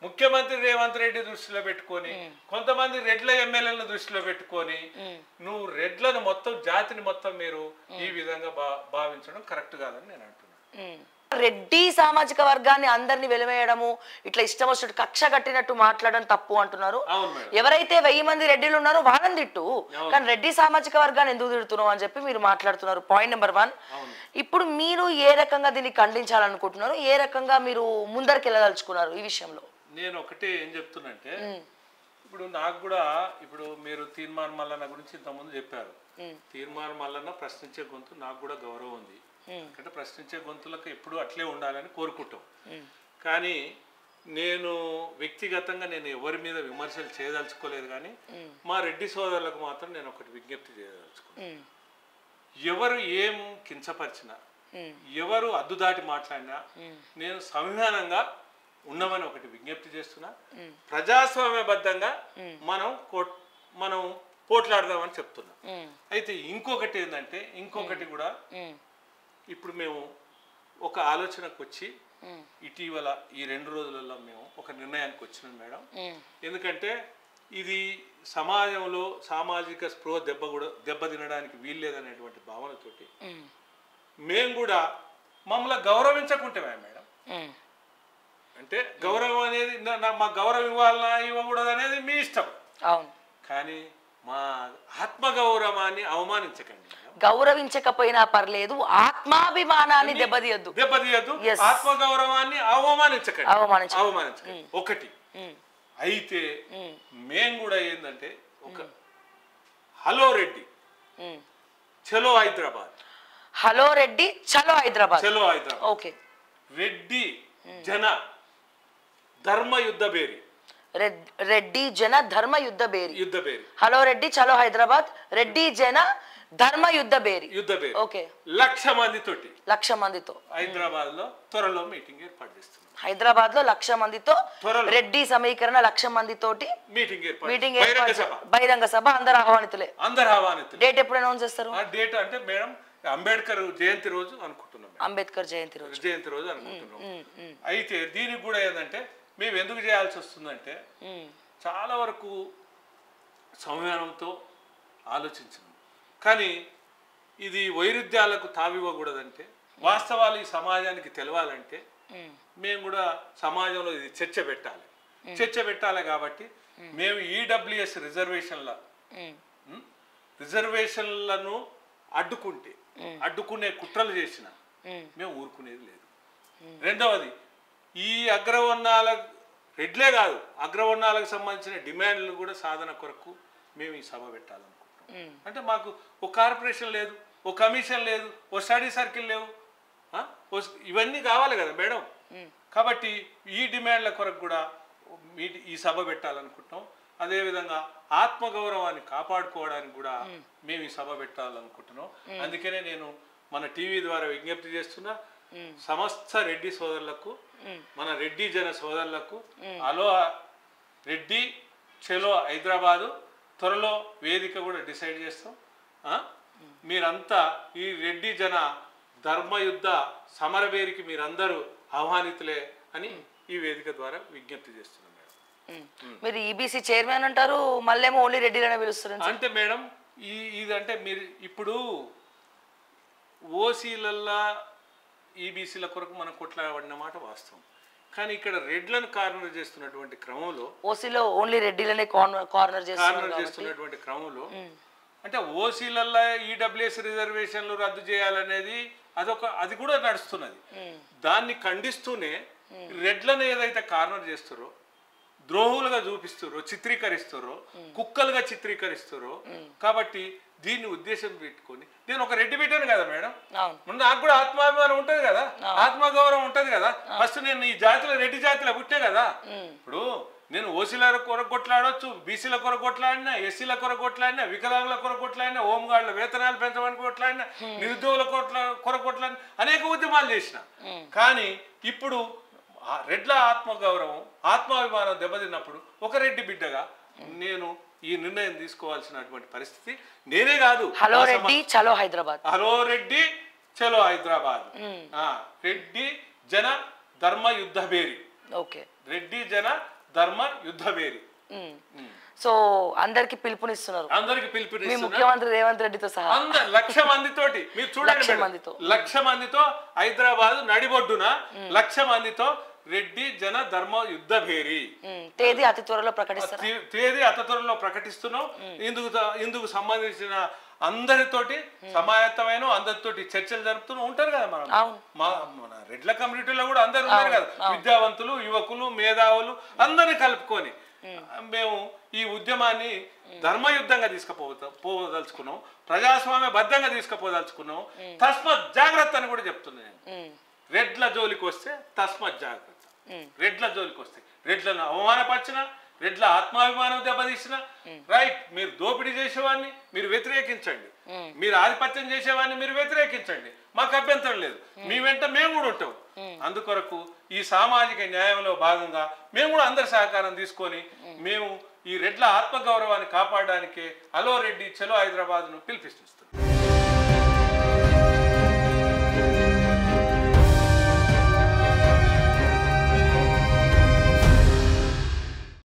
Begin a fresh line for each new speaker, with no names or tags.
ముఖ్యమంత్రి రేవంత్ రెడ్డి దృష్టిలో పెట్టుకొని కొంతమంది రెడ్ల ఎమ్మెల్యేలను దృష్టిలో పెట్టుకొని నువ్వు రెడ్లను మొత్తం జాతిని మొత్తం మీరు ఈ విధంగా భావించడం కరెక్ట్ కాదని నేను అంటున్నాను.
రెడ్డి సామాజిక వర్గాన్ని అందరిని వెలివేయడము ఇట్లా ఇష్టం వచ్చినట్టు కక్ష కట్టినట్టు మాట్లాడడం తప్పు అంటున్నారు. ఎవరైతే 1000 మంది రెడ్డిలు ఉన్నారో వాళ్ళని తిట్టు, కానీ రెడ్డి సామాజిక వర్గాన్ని ఎందుకు తిడుతున్నావు అని చెప్పి మీరు మాట్లాడుతున్నారు. Point number 1. ఇప్పుడు మీరు ఏ రకంగా దీన్ని ఖండించాలనుకుంటున్నారు, ఏ రకంగా మీరు ముందరికి వెళ్ళదలుచుకున్నారు ఈ విషయంలో?
నేను ఒకటే ఏం చెప్తున్నంటే, ఇప్పుడు నాకు కూడా ఇప్పుడు మీరు తీర్మాన్ మల్లన్న గురించి ఇంతకుముందు చెప్పారు. తీర్మాన్ మల్లన్న ప్రశ్నించే గొంతు నాకు కూడా గౌరవం ఉంది. అంటే ప్రశ్నించే గొంతులకు ఎప్పుడు అట్లే ఉండాలని కోరుకుంటాం. కానీ నేను వ్యక్తిగతంగా నేను ఎవరి మీద విమర్శలు చేయదలుచుకోలేదు. కానీ మా రెడ్డి సోదరులకు మాత్రం నేను ఒకటి విజ్ఞప్తి చేయదలుచుకున్నాను. ఎవరు ఏం కించపరిచినా, ఎవరు అద్దుదాటి మాట్లాడినా నేను సంవిధానంగా ఉన్నామని ఒకటి విజ్ఞప్తి చేస్తున్నా. ప్రజాస్వామ్యబద్ధంగా మనం పోట్లాడదామని చెప్తున్నా. అయితే ఇంకొకటి ఏంటంటే, ఇంకొకటి కూడా ఇప్పుడు మేము ఒక ఆలోచనకు వచ్చి ఇటీవల ఈ 2 రోజులలో మేము ఒక నిర్ణయానికి వచ్చినాం మేడం. ఎందుకంటే ఇది సమాజంలో సామాజిక స్పృహ దెబ్బతినడానికి వీల్లేదనేటువంటి భావనతోటి మేము కూడా మమ్మల్ని గౌరవించకుంటామే మేడం. అంటే గౌరవం అనేది మా గౌరవం ఇవ్వాలన్నా ఇవ్వకూడదు అనేది మీ ఇష్టం. కానీ మా ఆత్మగౌరవాన్ని అవమానించకండి.
గౌరవించకపోయినా పర్లేదు, ఆత్మాభిమానాన్ని దెబ్బతీయద్దు.
ఆత్మగౌరవాన్ని అవమానించకండి. ఒకటి అయితే మేము కూడా ఏంటంటే ఒక హలో రెడ్డి చలో హైదరాబాద్,
హలో రెడ్డి చలో హైదరాబాద్,
చలో హైదరాబాద్.
ఓకే.
రెడ్డి జన ధర్మ యుద్ధ బేరి,
రెడ్డి జన ధర్మ యుద్ధ బేరి. హలో రెడ్డి చలో హైదరాబాద్, రెడ్డి జన ధర్మ యుద్ధ బేరి. ఓకే.
1,00,000 మందితో హైదరాబాద్ లో త్వరలో మీటింగ్ ఏర్పాటు చేస్తున్నాం.
హైదరాబాద్ లో 1,00,000 మందితో రెడ్డి సమీకరణ 1,00,000 మందితోటి మీటింగ్ బహిరంగ సభ. అందరు ఆహ్వానితులే. డేట్ ఎప్పుడు అనౌన్స్ చేస్తారు?
డేట్ అంటే మేడం అంబేద్కర్ జయంతి రోజు అనుకుంటున్నాం.
అంబేద్కర్ జయంతి
రోజు అనుకుంటున్నాం. అయితే దీనికి కూడా ఏంటంటే మేము ఎందుకు చేయాల్సి వస్తుందంటే చాలా వరకు సంవిధానంతో ఆలోచించింది. కానీ ఇది వైరుధ్యాలకు తావివ్వకూడదంటే, వాస్తవాలు ఈ సమాజానికి తెలవాలంటే మేము కూడా సమాజంలో ఇది చర్చ పెట్టాలి. కాబట్టి మేము ఈడబ్ల్యూఎస్ రిజర్వేషన్లను అడ్డుకునే కుట్రలు చేసిన మేము ఊరుకునేది లేదు. రెండవది, ఈ అగ్రవర్ణాల రెడ్లే కాదు, అగ్రవర్ణాలకు సంబంధించిన డిమాండ్లు కూడా సాధన కొరకు మేము ఈ సభ పెట్టాలనుకుంటున్నాం. అంటే మాకు ఒక కార్పొరేషన్ లేదు, ఒక కమిషన్ లేదు, ఓ స్టడీ సర్కిల్ లేవు, ఇవన్నీ కావాలి కదా మేడం. కాబట్టి ఈ డిమాండ్ల కొరకు కూడా ఈ సభ పెట్టాలనుకుంటున్నాం. అదేవిధంగా ఆత్మగౌరవాన్ని కాపాడుకోవడానికి కూడా మేము ఈ సభ పెట్టాలనుకుంటున్నాం. అందుకనే నేను మన టీవీ ద్వారా విజ్ఞప్తి చేస్తున్నా, సమస్త రెడ్డి సోదరులకు, మన రెడ్డి జన సోదరులకు హలో రెడ్డి చలో హైదరాబాదు, త్వరలో వేదిక కూడా డిసైడ్ చేస్తాం. మీరంతా ఈ రెడ్డి జన ధర్మయుద్ధ సమరవేరికి మీరందరూ ఆహ్వానితులే అని ఈ వేదిక ద్వారా విజ్ఞప్తి చేస్తున్నాం మేడం.
మీరు ఈబీసీ చైర్మన్ అంటారు, మళ్ళీ ఓన్లీ రెడ్డిలనే పిలుస్తారు
అంటే మేడం ఇదంటే మీరు ఇప్పుడు ఓసీలల్లా ఈబీసీల కొరకు మనం కొట్లాడిన మాట వాస్తవం. కానీ ఇక్కడ రెడ్లను కార్నర్ చేస్తున్నటువంటి క్రమంలో,
ఓసీలో ఓన్లీ రెడ్డిలనే కార్నర్
చేస్తున్నటువంటి క్రమంలో, అంటే ఓసీలల్లా ఈడబ్ల్యూఎస్ రిజర్వేషన్లు రద్దు చేయాలనేది అది కూడా నడుస్తున్నది. దాన్ని ఖండిస్తూనే రెడ్లను ఏదైతే కార్నర్ చేస్తారో, ద్రోహులుగా చూపిస్తారో, చిత్రీకరిస్తారో, కుక్కలుగా చిత్రీకరిస్తారో, కాబట్టి దీన్ని ఉద్దేశం పెట్టుకొని నేను ఒక రెడ్డి బిడ్డను కదా మేడం, నాకు కూడా ఆత్మాభిమానం ఉంటది కదా, ఆత్మగౌరవం ఉంటది కదా. ఫస్ట్ నేను ఈ జాతిలో రెడ్డి జాతిలో పుట్టే కదా. ఇప్పుడు నేను ఓసీల కొరకు కొట్లాడవచ్చు, బీసీల కొరకు కొట్లాడినా, ఎస్సీల కొరకు కొట్లాడినా, వికలాంగుల కొరకు కొట్లాడినా, హోంగార్డుల వేతనాలు పెంచడానికి కొట్లాడినా, నిరుద్యోగుల కొరకు కొట్లాడినా, అనేక ఉద్యమాలు చేసిన. కానీ ఇప్పుడు రెడ్ల ఆత్మగౌరవం, ఆత్మాభిమానం దెబ్బతిన్నప్పుడు ఒక రెడ్డి బిడ్డగా నేను ఈ నిర్ణయం తీసుకోవాల్సినటువంటి పరిస్థితి. నేనే కాదు,
హలో రెడ్డి చలో హైదరాబాద్,
హలో రెడ్డి చలో హైదరాబాద్, రెడ్డి జన ధర్మ యుద్ధ బేరి, రెడ్డి జన ధర్మ యుద్ధభేరి.
సో అందరికి పిలుపునిస్తున్నారు,
అందరికి పిలుపునిస్తున్నారు
ముఖ్యమంత్రి రేవంత్ రెడ్డితో సహా.
1,00,000 మందితోటి మీరు చూడండి, 1,00,000 మందితో హైదరాబాద్ నడిబొడ్డున 1,00,000 మందితో రెడ్డి జన ధర్మ యుద్ధ భేరి.
తేదీ అతి త్వరలో ప్రకటిస్తారు.
తేదీ అతి త్వరలో ప్రకటిస్తున్నాం. ఇందుకు సంబంధించిన అందరితోటి సమాయత్తమైన అందరితోటి చర్చలు జరుపుతూ ఉంటారు కదా. మన రెడ్ల కమ్యూనిటీలో కూడా అందరు ఉన్నారు కదా, విద్యావంతులు, యువకులు, మేధావులు అందరినీ కలుపుకొని మేము ఈ ఉద్యమాన్ని ధర్మయుద్ధంగా తీసుకుపోదలుచుకున్నాం, ప్రజాస్వామ్య బద్ధంగా తీసుకుపోదలుచుకున్నాం. తస్మత్ జాగ్రత్త అని కూడా చెప్తున్నాను. రెడ్ల జోలికి వస్తే తస్మత్ జాగ్రత్త. రెడ్ల జోలికి వస్తే, రెడ్లను అవమానపరిచిన, రెడ్ల ఆత్మాభిమానం దెబ్బతీసిన, రైట్, మీరు దోపిడీ చేసేవాడిని మీరు వ్యతిరేకించండి, మీరు ఆధిపత్యం చేసేవాడిని మీరు వ్యతిరేకించండి, మాకు అభ్యంతరం లేదు, మీ వెంట మేము కూడా ఉంటాం. అందుకొరకు ఈ సామాజిక న్యాయంలో భాగంగా మేము కూడా అందరి సహకారం తీసుకొని మేము ఈ రెడ్ల ఆత్మగౌరవాన్ని కాపాడడానికే హలో రెడ్డి చలో హైదరాబాద్ను పిలిపిస్తున్నాం.